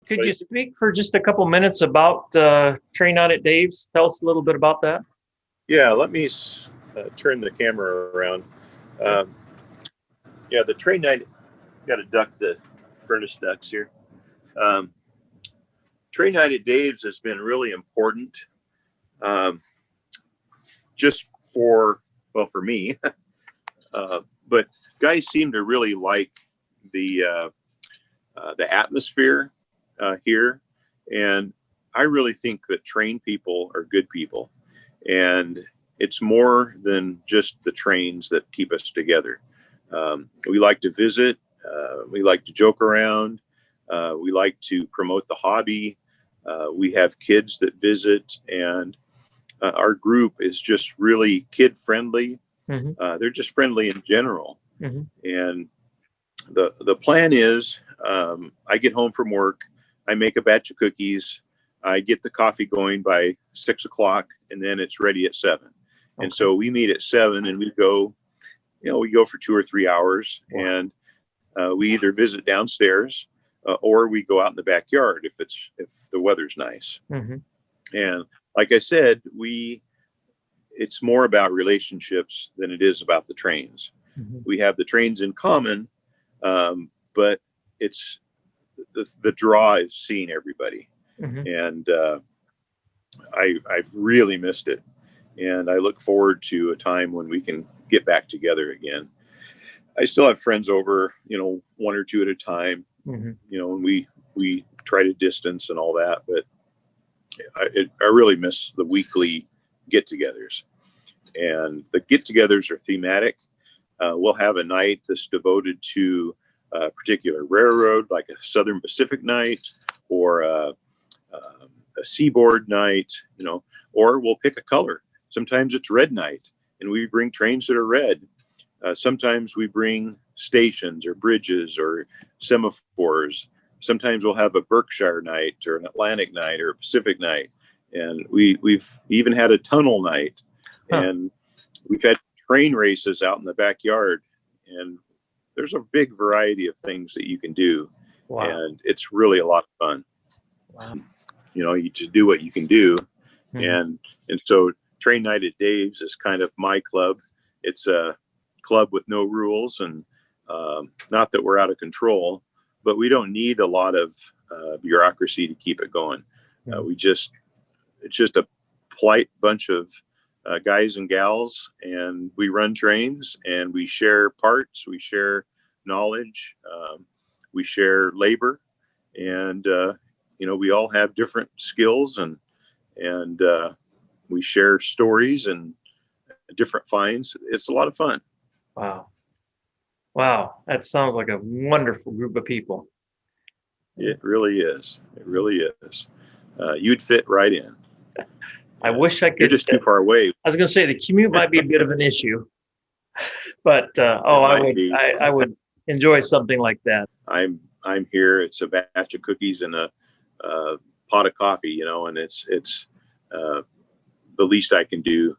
Could you speak for just a couple minutes about Train Night at Dave's? Tell us a little bit about that. Yeah, let me turn the camera around. Yeah, the Train Night, got to duck the furnace ducts here. Train Night at Dave's has been really important, just for me, but guys seem to really like the atmosphere here, and I really think that train people are good people, and it's more than just the trains that keep us together. We like to visit, we like to joke around, we like to promote the hobby. We have kids that visit, and our group is just really kid friendly. Mm-hmm. They're just friendly in general. Mm-hmm. And the plan is, I get home from work, I make a batch of cookies, I get the coffee going by 6 o'clock, and then it's ready at 7. Okay. And so we meet at 7, and we go for 2 or 3 hours. Wow. And we either visit downstairs, or we go out in the backyard if the weather's nice. Mm-hmm. And like I said, it's more about relationships than it is about the trains. Mm-hmm. We have the trains in common, but it's the draw is seeing everybody. Mm-hmm. And I've really missed it. And I look forward to a time when we can get back together again. I still have friends over, 1 or 2 at a time, mm-hmm. And we try to distance and all that, but I really miss the weekly get-togethers. And the get-togethers are thematic. We'll have a night that's devoted to a particular railroad, like a Southern Pacific night, or a seaboard night, or we'll pick a color. Sometimes it's red night, and we bring trains that are red. Sometimes we bring stations or bridges or semaphores. Sometimes we'll have a Berkshire night or an Atlantic night or a Pacific night. And we've even had a tunnel night. Huh. And we've had train races out in the backyard. And there's a big variety of things that you can do. Wow. And it's really a lot of fun. Wow. You just do what you can do. Mm-hmm. And so Train Night at Dave's is kind of my club. It's a club with no rules, and not that we're out of control, but we don't need a lot of bureaucracy to keep it going. Mm-hmm. It's just a polite bunch of guys and gals, and we run trains, and we share parts, we share knowledge, we share labor, and we all have different skills, and we share stories and different finds. It's a lot of fun. Wow, that sounds like a wonderful group of people. It really is. It really is. You'd fit right in. I wish I could. You're just too far away. I was going to say the commute might be a bit of an issue, but I would enjoy something like that. I'm here. It's a batch of cookies and a pot of coffee, and it's the least I can do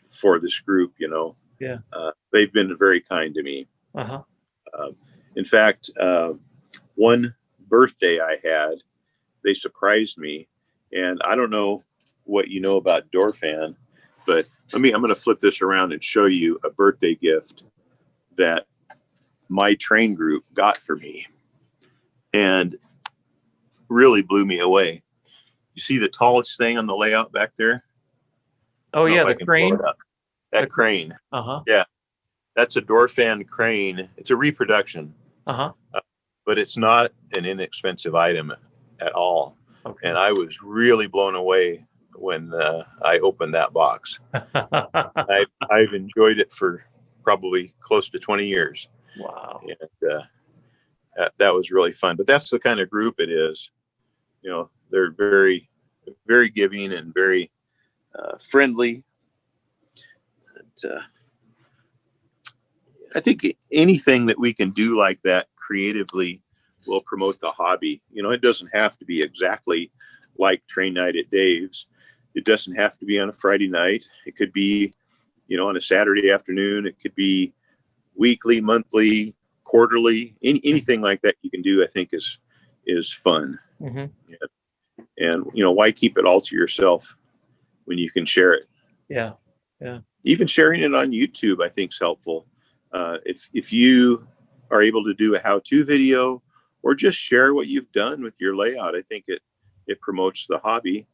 for this group, Yeah. They've been very kind to me. Uh-huh. In fact, one birthday I had, they surprised me, and I don't know what you know about Dorfan, but I'm going to flip this around and show you a birthday gift that my train group got for me, and really blew me away. You see the tallest thing on the layout back there? Oh yeah, the crane. That crane. Uh-huh. Yeah, that's a Dorfan crane. It's a reproduction. Uh-huh. But it's not an inexpensive item at all. Okay. And I was really blown away when I opened that box. I've enjoyed it for probably close to 20 years. Wow. And that was really fun. But that's the kind of group it is. They're very, very giving and very friendly. And, I think anything that we can do like that creatively will promote the hobby. It doesn't have to be exactly like Train Night at Dave's. It doesn't have to be on a Friday night. It could be, on a Saturday afternoon. It could be weekly, monthly, quarterly, anything like that you can do, I think is is fun. Mm-hmm. And why keep it all to yourself when you can share it? Yeah. Yeah. Even sharing it on YouTube, I think, is helpful. If you are able to do a how-to video or just share what you've done with your layout, I think it promotes the hobby.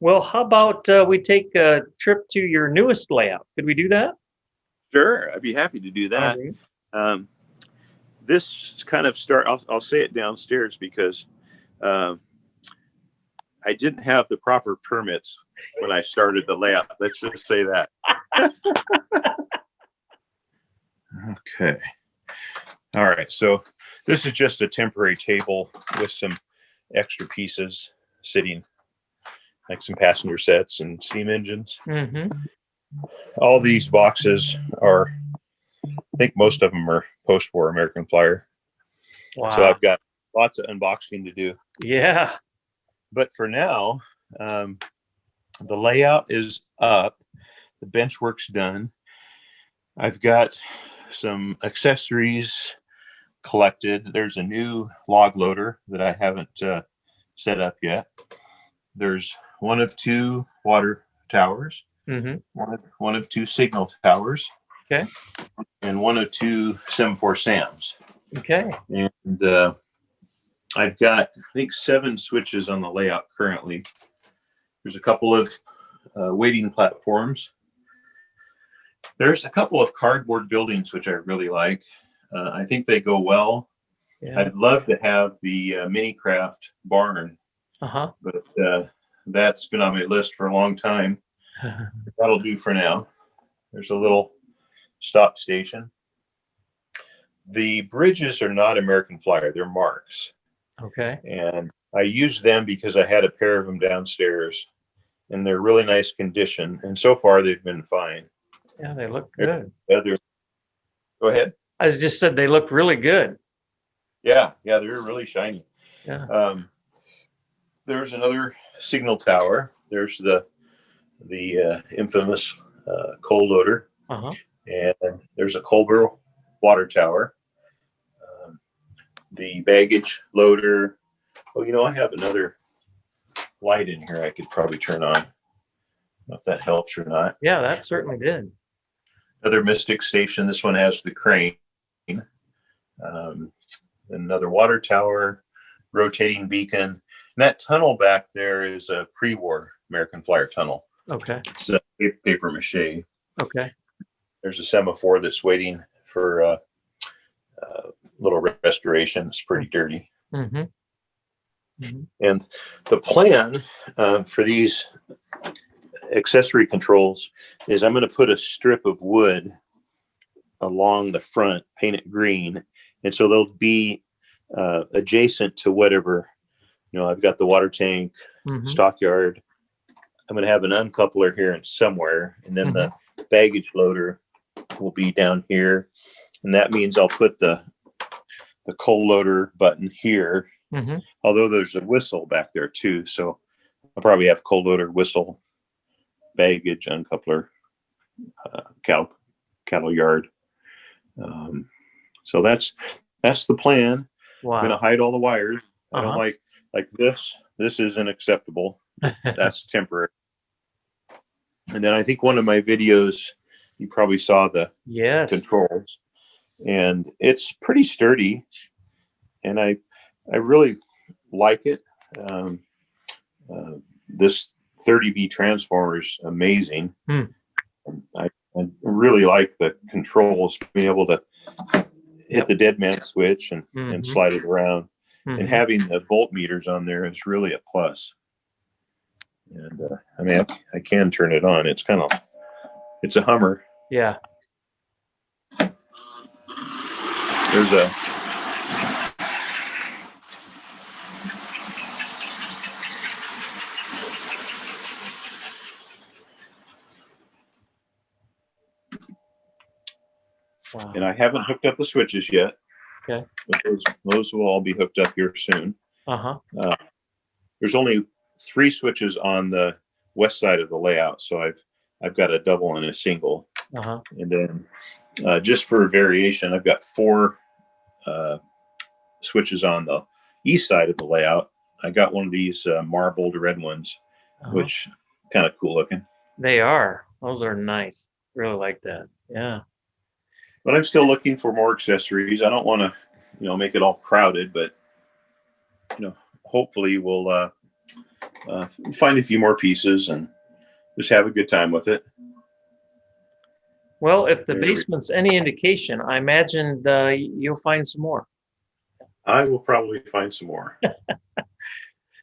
Well, how about we take a trip to your newest layout? Could we do that? Sure, I'd be happy to do that. This kind of I'll say it downstairs because I didn't have the proper permits when I started the layout. Let's just say that. Okay. All right. So this is just a temporary table with some extra pieces sitting, like some passenger sets and steam engines. Mm-hmm. All these boxes are, I think most of them are post-war American Flyer. Wow. So I've got lots of unboxing to do. Yeah. But for now, the layout is up. The bench work's done. I've got some accessories collected. There's a new log loader that I haven't set up yet. There's one of two water towers, Mm-hmm. one of two signal towers, okay, and one of two semaphore SAMs. Okay. And I've got, I think, 7 switches on the layout currently. There's a couple of waiting platforms. There's a couple of cardboard buildings, which I really like. I think they go well. Yeah. I'd love to have the mini craft barn, but that's been on my list for a long time. That'll do for now. There's a little stop station. The bridges are not American Flyer, they're Marks. Okay. And I used them because I had a pair of them downstairs, and they're really nice condition. And so far, they've been fine. Yeah, they look good. Go ahead. I just said they look really good. Yeah, they're really shiny. Yeah. There's another signal tower. There's the infamous coal loader. And there's a coal barrel water tower. The baggage loader. Oh, I have another light in here I could probably turn on. I don't know if that helps or not. Yeah, that certainly did. Another Mystic station. This one has the crane. Another water tower, rotating beacon. And that tunnel back there is a pre-war American Flyer tunnel. Okay. It's a paper mache. Okay. There's a semaphore that's waiting for a little restoration. It's pretty dirty. Mm-hmm. Mm-hmm. And the plan for these accessory controls is I'm going to put a strip of wood along the front, paint it green, and so they'll be adjacent to whatever. I've got the water tank, stockyard. I'm going to have an uncoupler here and somewhere, and then the baggage loader will be down here, and that means I'll put the coal loader button here. Although there's a whistle back there too, so I'll probably have coal loader, whistle, baggage, uncoupler, cattle yard. So that's the plan. Wow. I'm going to hide all the wires. I don't like this. This isn't acceptable. That's temporary. And then I think one of my videos, you probably saw the controls, and it's pretty sturdy, and I really like it. This 30V transformer is amazing. I really like the controls, being able to hit the dead man switch and slide it around. And having the voltmeters on there is really a plus. And I can turn it on. It's a Hummer. Yeah. There's a Wow. And I haven't hooked up the switches yet. Okay. But those will all be hooked up here soon. There's only 3 switches on the west side of the layout, so I've got a double and a single. And then just for variation, I've got 4 switches on the east side of the layout, I got one of these marbled red ones, which kind of cool looking. They are. Those are nice. Really like that. Yeah. But I'm still looking for more accessories. I don't want to, make it all crowded, but hopefully we'll find a few more pieces and just have a good time with it. Well, if the basement's any indication, I imagine you'll find some more. I will probably find some more.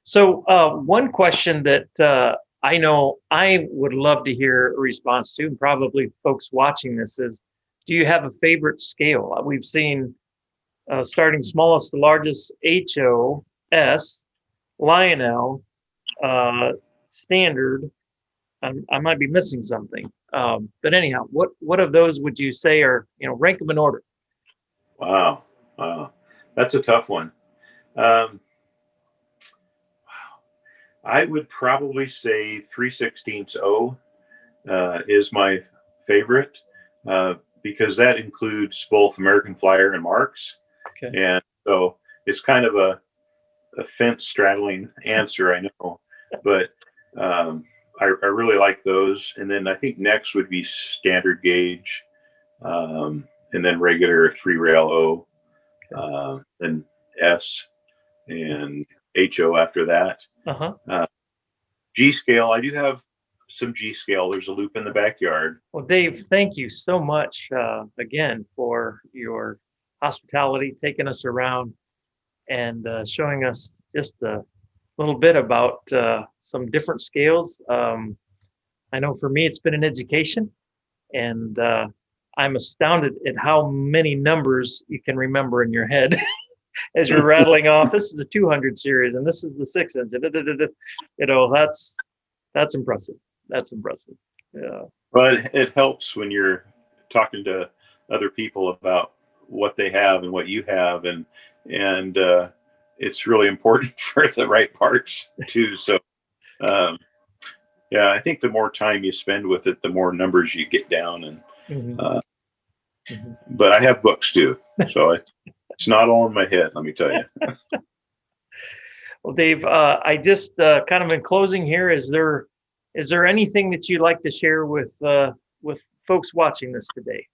So one question that I know I would love to hear a response to, and probably folks watching this, is, do you have a favorite scale? We've seen starting smallest to largest, HOS, Lionel, standard. I might be missing something. But anyhow, what of those would you say are, rank them in order? Wow. That's a tough one. I would probably say 3/16 O is my favorite because that includes both American Flyer and Marks. Okay. And so it's kind of a fence straddling answer, I know, but I really like those. And then I think next would be standard gauge, and then regular 3-rail O, then S and HO after that. G scale, I do have some G scale. There's a loop in the backyard. Well, Dave, thank you so much again for your hospitality, taking us around and showing us just a little bit about some different scales. I know for me, it's been an education, and I'm astounded at how many numbers you can remember in your head as you're rattling off. This is the 200 series, and this is the 6-inch. That's impressive. That's impressive. Yeah. But it helps when you're talking to other people about what they have and what you have, and it's really important for the right parts too. So, yeah, I think the more time you spend with it, the more numbers you get down. And but I have books too, so it's not all in my head. Let me tell you. Well, Dave, I just kind of in closing here, is there anything that you'd like to share with folks watching this today?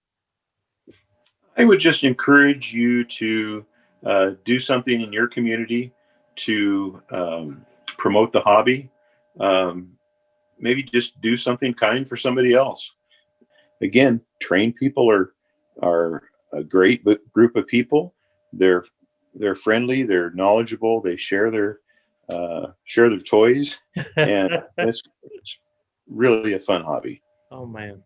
I would just encourage you to do something in your community to promote the hobby. Maybe just do something kind for somebody else. Again, trained people are a great group of people. They're friendly, they're knowledgeable, they share their toys, and it's really a fun hobby. Oh man,